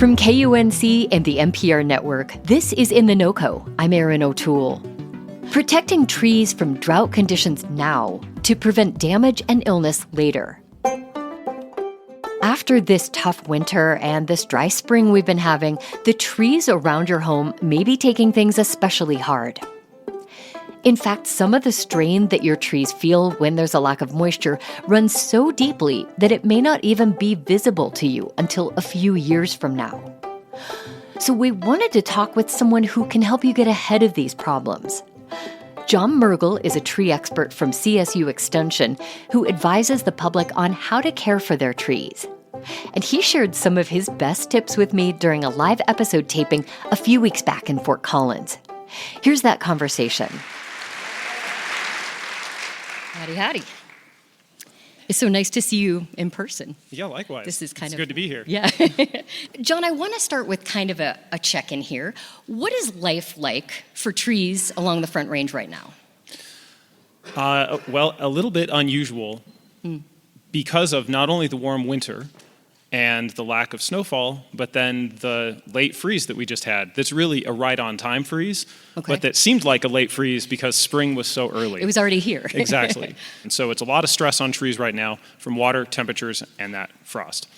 From KUNC and the NPR network, this is In The NoCo. I'm Erin O'Toole. Protecting trees from drought conditions now to prevent damage and illness later. After this tough winter and this dry spring we've been having, the trees around your home may be taking things especially hard. In fact, some of the strain that your trees feel when there's a lack of moisture runs so deeply that it may not even be visible to you until a few years from now. So we wanted to talk with someone who can help you get ahead of these problems. John Murgel is a tree expert from CSU Extension who advises the public on how to care for their trees. And he shared some of his best tips with me during a live episode taping a few weeks back in Fort Collins. Here's that conversation. Howdy, howdy. It's so nice to see you in person. Yeah, likewise. This is it's good to be here. Yeah. John, I want to start with kind of a check-in here. What is life like for trees along the Front Range right now? Well, a little bit unusual because of not only the warm winter and the lack of snowfall, but then the late freeze that we just had. That's really a right-on-time freeze, but that seemed like a late freeze because spring was so early. It was already here. Exactly. And so it's a lot of stress on trees right now from water, temperatures, and that frost.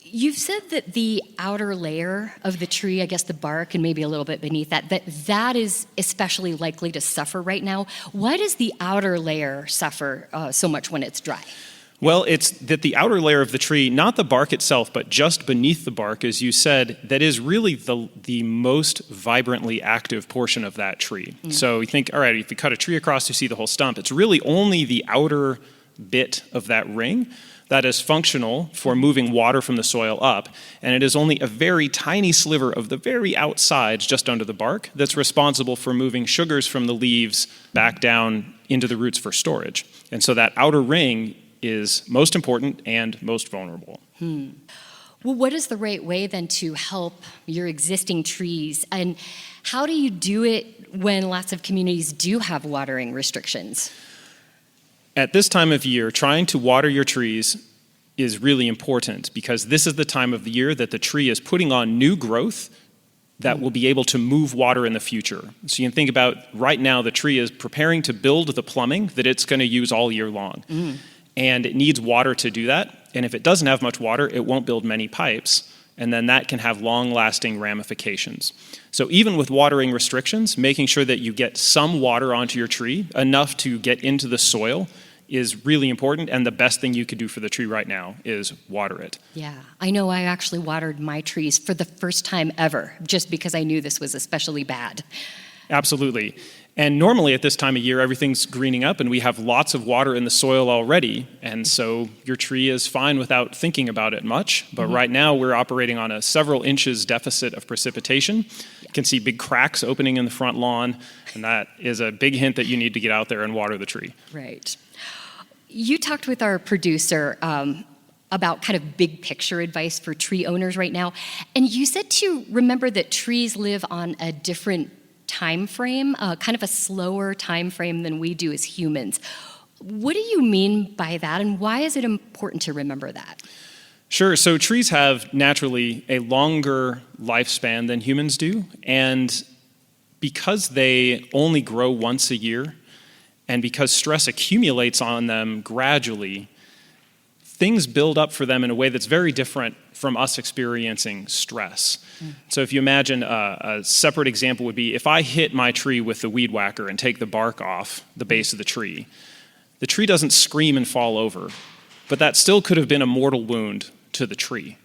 You've said that the outer layer of the tree, I guess the bark and maybe a little bit beneath that is especially likely to suffer right now. Why does the outer layer suffer so much when it's dry? Well, it's that the outer layer of the tree, not the bark itself, but just beneath the bark, as you said, that is really the most vibrantly active portion of that tree. So you think, all right, if you cut a tree across, you see the whole stump. It's really only the outer bit of that ring that is functional for moving water from the soil up, and it is only a very tiny sliver of the very outsides, just under the bark, that's responsible for moving sugars from the leaves back down into the roots for storage. And so that outer ring is most important and most vulnerable. Well, what is the right way then to help your existing trees? And how do you do it when lots of communities do have watering restrictions? At this time of year, trying to water your trees is really important because this is the time of the year that the tree is putting on new growth that will be able to move water in the future. So you can think about right now the tree is preparing to build the plumbing that it's going to use all year long. And it needs water to do that. And if it doesn't have much water, it won't build many pipes. And then that can have long-lasting ramifications. So even with watering restrictions, making sure that you get some water onto your tree, enough to get into the soil, is really important. And the best thing you could do for the tree right now is water it. Yeah, I know I actually watered my trees for the first time ever, just because I knew this was especially bad. Absolutely. And normally at this time of year, everything's greening up and we have lots of water in the soil already. And so your tree is fine without thinking about it much. But right now we're operating on a several inches deficit of precipitation. You can see big cracks opening in the front lawn. And that is a big hint that you need to get out there and water the tree. Right. You talked with our producer about kind of big picture advice for tree owners right now. And you said to remember that trees live on a different time frame, kind of a slower time frame than we do as humans. What do you mean by that, and why is it important to remember that? Sure. So trees have naturally a longer lifespan than humans do, and because they only grow once a year, and because stress accumulates on them gradually, things build up for them in a way that's very different from us experiencing stress. So if you imagine a separate example would be if I hit my tree with the weed whacker and take the bark off the base of the tree doesn't scream and fall over, but that still could have been a mortal wound to the tree.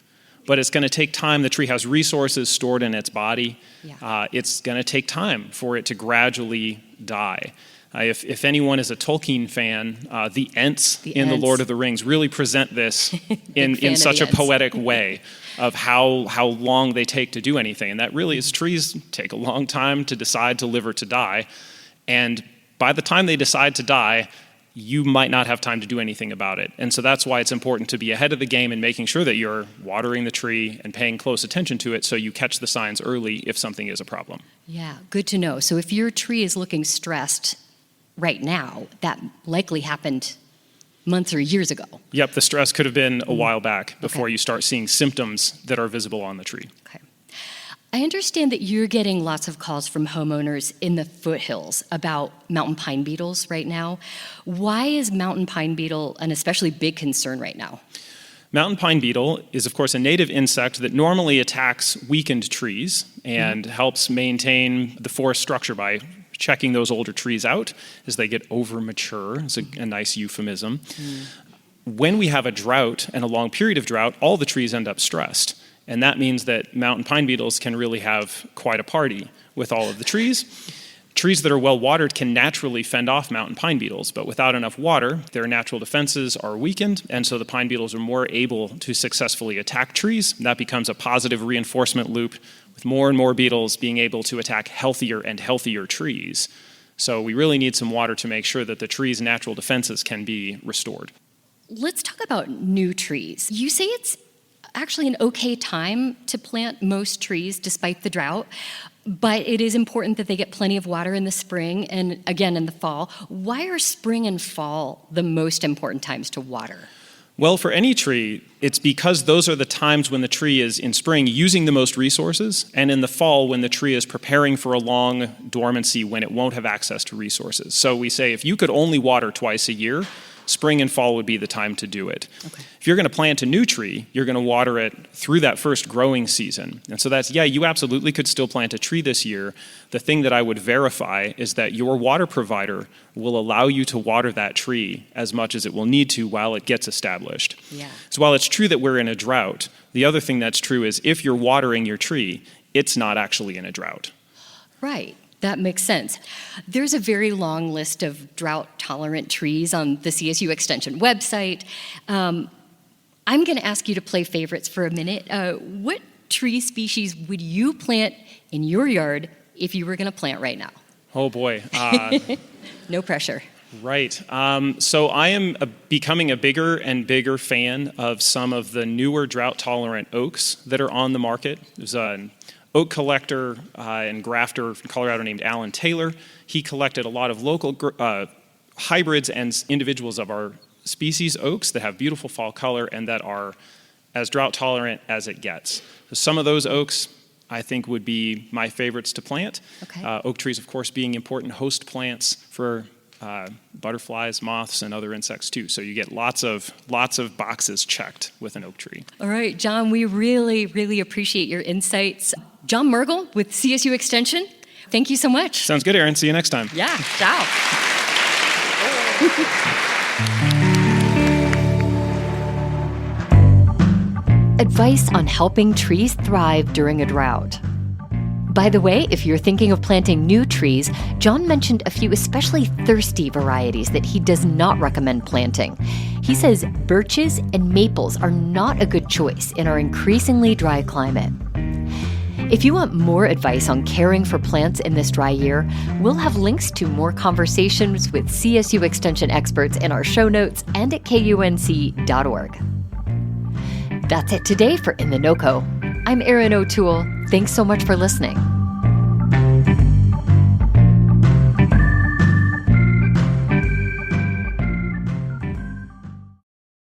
But it's going to take time. The tree has resources stored in its body. It's going to take time for it to gradually die. If anyone is a Tolkien fan, the Ents in The Lord of the Rings really present this in such a poetic way of how long they take to do anything. And that really is, trees take a long time to decide to live or to die. And by the time they decide to die, you might not have time to do anything about it. And so that's why it's important to be ahead of the game and making sure that you're watering the tree and paying close attention to it so you catch the signs early if something is a problem. Yeah, good to know. So if your tree is looking stressed right now, that likely happened months or years ago. Yep, the stress could have been a while back before you start seeing symptoms that are visible on the tree. Okay. I understand that you're getting lots of calls from homeowners in the foothills about mountain pine beetles right now. Why is mountain pine beetle an especially big concern right now? Mountain pine beetle is, of course, a native insect that normally attacks weakened trees and helps maintain the forest structure by checking those older trees out as they get over mature. It's a nice euphemism. When we have a drought and a long period of drought, all the trees end up stressed. And that means that mountain pine beetles can really have quite a party with all of the trees. Trees that are well watered can naturally fend off mountain pine beetles, but without enough water, their natural defenses are weakened, and so the pine beetles are more able to successfully attack trees. That becomes a positive reinforcement loop with more and more beetles being able to attack healthier and healthier trees. So we really need some water to make sure that the tree's natural defenses can be restored. Let's talk about new trees. You say it's actually an okay time to plant most trees despite the drought, but it is important that they get plenty of water in the spring and again in the fall. Why are spring and fall the most important times to water? Well, for any tree, it's because those are the times when the tree is in spring using the most resources, and in the fall when the tree is preparing for a long dormancy when it won't have access to resources. So we say if you could only water twice a year, spring and fall would be the time to do it. Okay. If you're going to plant a new tree, you're going to water it through that first growing season. And so that's, you absolutely could still plant a tree this year. The thing that I would verify is that your water provider will allow you to water that tree as much as it will need to while it gets established. Yeah. So while it's true that we're in a drought, the other thing that's true is if you're watering your tree, it's not actually in a drought. Right. That makes sense. There's a very long list of drought-tolerant trees on the CSU Extension website. I'm going to ask you to play favorites for a minute. What tree species would you plant in your yard if you were going to plant right now? Oh, boy. No pressure. Right. So I am becoming a bigger and bigger fan of some of the newer drought-tolerant oaks that are on the market. There's an oak collector and grafter from Colorado named Alan Taylor. He collected a lot of local hybrids and individuals of our species oaks that have beautiful fall color and that are as drought tolerant as it gets. So some of those oaks I think would be my favorites to plant. Okay. Oak trees, of course, being important host plants for butterflies, moths, and other insects too. So you get lots of boxes checked with an oak tree. All right, John, we really, really appreciate your insights. John Murgel with CSU Extension, thank you so much. Sounds good, Erin. See you next time. Yeah, ciao. Advice on helping trees thrive during a drought. By the way, if you're thinking of planting new trees, John mentioned a few especially thirsty varieties that he does not recommend planting. He says birches and maples are not a good choice in our increasingly dry climate. If you want more advice on caring for plants in this dry year, we'll have links to more conversations with CSU Extension experts in our show notes and at kunc.org. That's it today for In The NoCo. I'm Erin O'Toole. Thanks so much for listening.